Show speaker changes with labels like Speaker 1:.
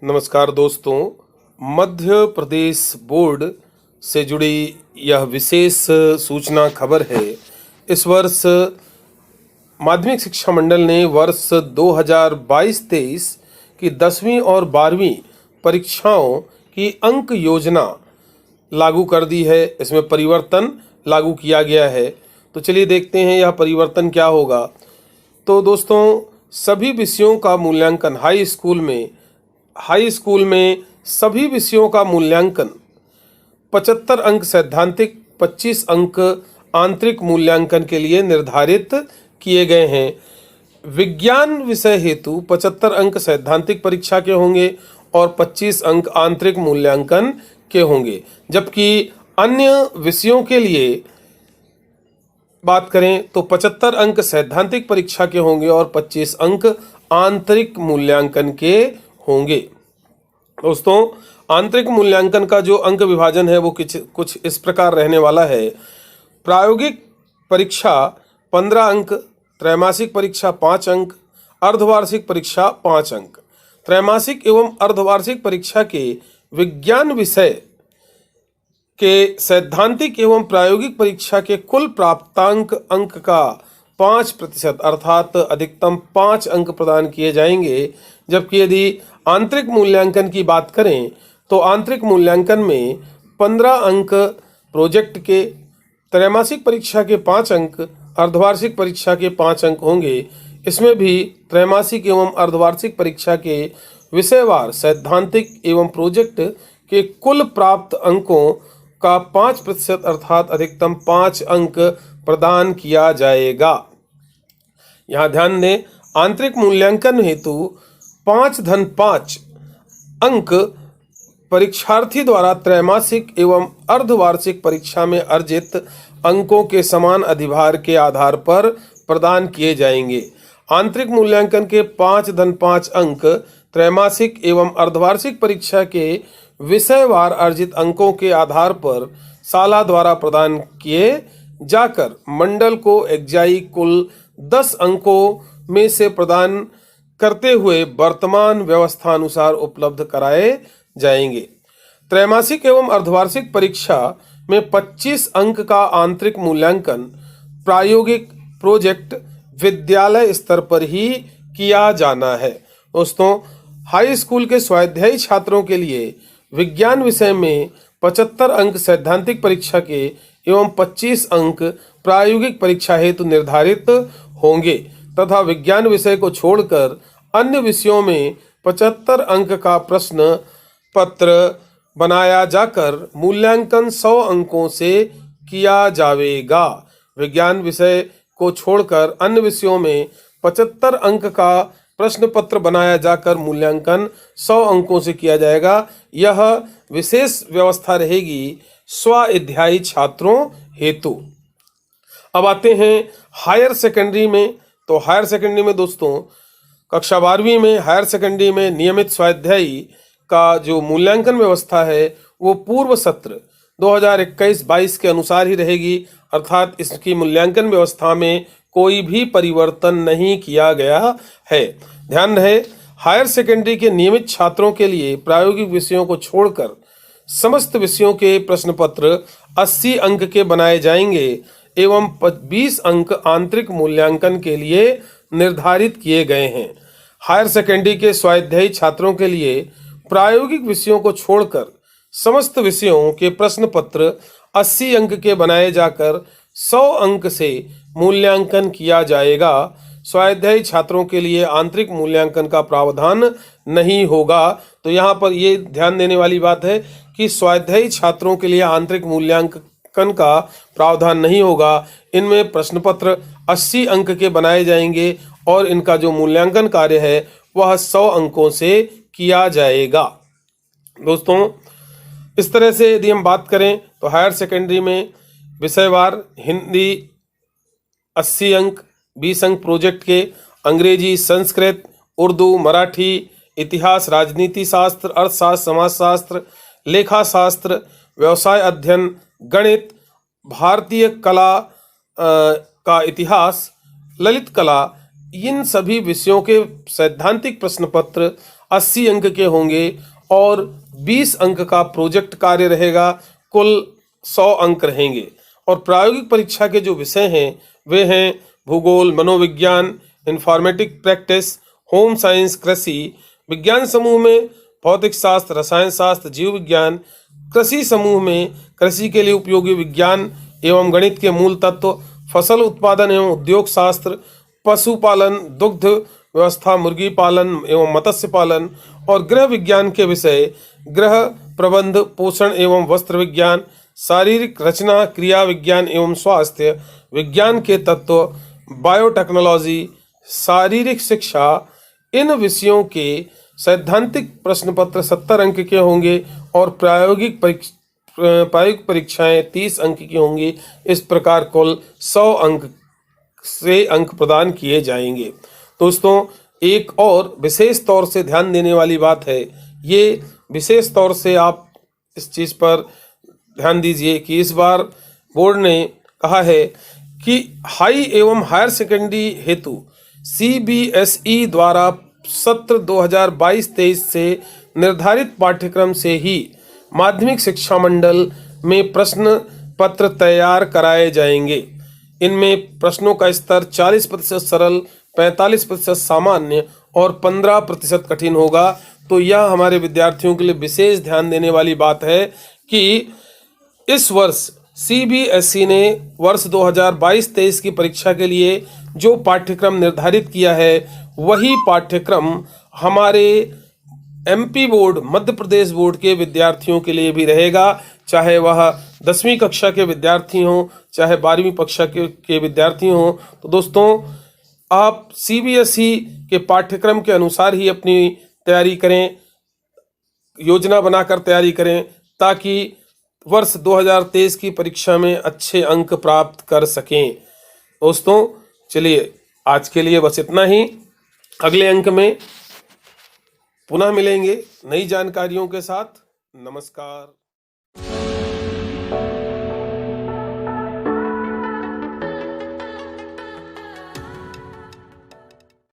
Speaker 1: नमस्कार दोस्तों। मध्य प्रदेश बोर्ड से जुड़ी यह विशेष सूचना खबर है। इस वर्ष माध्यमिक शिक्षा मंडल ने वर्ष 2022-23 की 10वीं और 12वीं परीक्षाओं की अंक योजना लागू कर दी है। इसमें परिवर्तन लागू किया गया है। तो चलिए देखते हैं यह परिवर्तन क्या होगा। तो दोस्तों, सभी विषयों का मूल्यांकन हाई स्कूल में सभी विषयों का मूल्यांकन 75 अंक सैद्धांतिक, 25 अंक आंतरिक मूल्यांकन के लिए निर्धारित किए गए हैं। विज्ञान विषय हेतु 75 अंक सैद्धांतिक परीक्षा के होंगे और 25 अंक आंतरिक मूल्यांकन के होंगे, जबकि अन्य विषयों के लिए बात करें तो 75 अंक सैद्धांतिक परीक्षा के होंगे और 25 अंक आंतरिक मूल्यांकन के होंगे। दोस्तों, आंतरिक मूल्यांकन का जो अंक विभाजन है वो कुछ इस प्रकार रहने वाला है। प्रायोगिक परीक्षा 15 अंक, त्रैमासिक परीक्षा 5 अंक, अर्धवार्षिक परीक्षा 5 अंक। त्रैमासिक एवं अर्धवार्षिक परीक्षा के विज्ञान विषय के सैद्धांतिक एवं प्रायोगिक परीक्षा के कुल प्राप्तांक अंक का 5% अर्थात अधिकतम 5 अंक प्रदान किए जाएंगे। जबकि यदि आंतरिक मूल्यांकन की बात करें तो आंतरिक मूल्यांकन में 15 अंक प्रोजेक्ट के, त्रैमासिक परीक्षा के 5 अंक, अर्धवार्षिक परीक्षा के 5 अंक होंगे। इसमें भी त्रैमासिक एवं अर्धवार्षिक परीक्षा के विषयवार सैद्धांतिक एवं प्रोजेक्ट के कुल प्राप्त अंकों का 5% अर्थात अधिकतम 5 अंक प्रदान किया जाएगा। यहाँ ध्यान दें, आंतरिक मूल्यांकन हेतु 5-5 अंक परीक्षार्थी द्वारा त्रैमासिक एवं अर्धवार्षिक परीक्षा में अर्जित अंकों के समान अधिभार के आधार पर प्रदान किए जाएंगे। आंतरिक मूल्यांकन के 5-5 अंक त्रैमासिक एवं अर्धवार्षिक परीक्षा के विषयवार अर्जित अंकों के आधार पर साला द्वारा प्रदान किए जाकर मंडल को एकजाई कुल 10 अंकों में से प्रदान करते हुए वर्तमान व्यवस्था अनुसार उपलब्ध कराए जाएंगे। त्रैमासिक एवं अर्धवार्षिक परीक्षा में 25 अंक का आंतरिक मूल्यांकन प्रायोगिक प्रोजेक्ट विद्यालय स्तर पर ही किया जाना है। दोस्तों, हाई स्कूल के स्वाध्यायी छात्रों के लिए विज्ञान विषय में 75 अंक सैद्धांतिक परीक्षा के एवं 25 अंक प्रायोगिक परीक्षा हेतु निर्धारित होंगे तथा विज्ञान विषय को छोड़कर अन्य विषयों में 75 अंक का प्रश्न पत्र बनाया जाकर मूल्यांकन 100 अंकों से किया जाएगा। विज्ञान विषय को छोड़कर अन्य विषयों में 75 अंक का प्रश्न पत्र बनाया जाकर मूल्यांकन 100 अंकों से किया जाएगा। यह विशेष व्यवस्था रहेगी स्वाध्यायी छात्रों हेतु। अब आते हैं हायर सेकेंडरी में। तो हायर सेकेंडरी में दोस्तों, कक्षा 12वीं में हायर सेकेंडरी में नियमित स्वाध्यायी का जो मूल्यांकन व्यवस्था है वो पूर्व सत्र 2021-22 के अनुसार ही रहेगी, अर्थात इसकी मूल्यांकन व्यवस्था में कोई भी परिवर्तन नहीं किया गया है। ध्यान रहे, हायर सेकेंडरी के नियमित छात्रों के लिए प्रायोगिक विषयों को छोड़कर समस्त विषयों के प्रश्न पत्र 80 अंक के बनाए जाएंगे एवं 20 अंक आंतरिक मूल्यांकन के लिए निर्धारित किए गए हैं। हायर सेकेंडरी के स्वाध्यायी छात्रों के लिए प्रायोगिक विषयों को छोड़कर समस्त विषयों के प्रश्न पत्र 80 अंक के बनाए जाकर 100 अंक से मूल्यांकन किया जाएगा। स्वाध्यायी छात्रों के लिए आंतरिक मूल्यांकन का प्रावधान नहीं होगा। तो यहाँ पर ये ध्यान देने वाली बात है कि स्वाध्यायी छात्रों के लिए आंतरिक मूल्यांकन का प्रावधान नहीं होगा। इनमें प्रश्न पत्र 80 अंक के बनाए जाएंगे और इनका जो मूल्यांकन कार्य है वह 100 अंकों से किया जाएगा। दोस्तों, इस तरह से यदि हम बात करें तो हायर सेकेंडरी में विषयवार हिंदी 80 अंक, 20 अंक प्रोजेक्ट के, अंग्रेजी, संस्कृत, उर्दू, मराठी, इतिहास, राजनीति शास्त्र, अर्थशास्त्र, समाजशास्त्र, लेखा शास्त्र, व्यवसाय अध्ययन, गणित, भारतीय कला का इतिहास, ललित कला, इन सभी विषयों के सैद्धांतिक प्रश्न पत्र 80 अंक के होंगे और 20 अंक का प्रोजेक्ट कार्य रहेगा, कुल 100 अंक रहेंगे। और प्रायोगिक परीक्षा के जो विषय हैं वे हैं भूगोल, मनोविज्ञान, इन्फॉर्मेटिक प्रैक्टिस, होम साइंस, कृषि विज्ञान समूह में भौतिक शास्त्र, रसायन शास्त्र, जीव विज्ञान, कृषि समूह में कृषि के लिए उपयोगी विज्ञान एवं गणित के मूल तत्व, फसल उत्पादन एवं उद्योग शास्त्र, पशुपालन, दुग्ध व्यवस्था, मुर्गी पालन एवं मत्स्य पालन और गृह विज्ञान के विषय गृह प्रबंध, पोषण एवं वस्त्र विज्ञान, शारीरिक रचना, क्रिया विज्ञान एवं स्वास्थ्य विज्ञान के तत्व, बायोटेक्नोलॉजी, शारीरिक शिक्षा। इन विषयों के सैद्धांतिक प्रश्न पत्र 70 अंक के होंगे और प्रायोगिक परीक्षाएं 30 अंक की होंगी। इस प्रकार कुल 100 अंक से अंक प्रदान किए जाएंगे। दोस्तों, एक और विशेष तौर से ध्यान देने वाली बात है, ये विशेष तौर से आप इस चीज़ पर ध्यान दीजिए कि इस बार बोर्ड ने कहा है कि हाई एवं हायर सेकेंडरी हेतु CBSE द्वारा सत्र 2022-23 से निर्धारित पाठ्यक्रम से ही माध्यमिक शिक्षा मंडल में प्रश्न पत्र तैयार कराए जाएंगे। इनमें प्रश्नों का स्तर 40% सरल, 45% सामान्य और 15% कठिन होगा। तो यह हमारे विद्यार्थियों के लिए विशेष ध्यान देने वाली बात है कि इस वर्ष CBSE ने वर्ष 2022-23 की परीक्षा के लिए जो पाठ्यक्रम निर्धारित किया है वही पाठ्यक्रम हमारे MP board, Madhya Pradesh board के विद्यार्थियों के लिए भी रहेगा, चाहे वह 10वीं कक्षा के विद्यार्थी हों, चाहे 12वीं कक्षा के विद्यार्थी हों। तो दोस्तों, आप CBSE के पाठ्यक्रम के अनुसार ही अपनी तैयारी करें, योजना बनाकर तैयारी करें, ताकि वर्ष 2023 की परीक्षा में अच्छे अंक प्राप्त कर सकें। दोस्तों, चलिए आज के लिए बस इतना ही। अगले अंक में पुनः मिलेंगे नई जानकारियों के साथ। नमस्कार।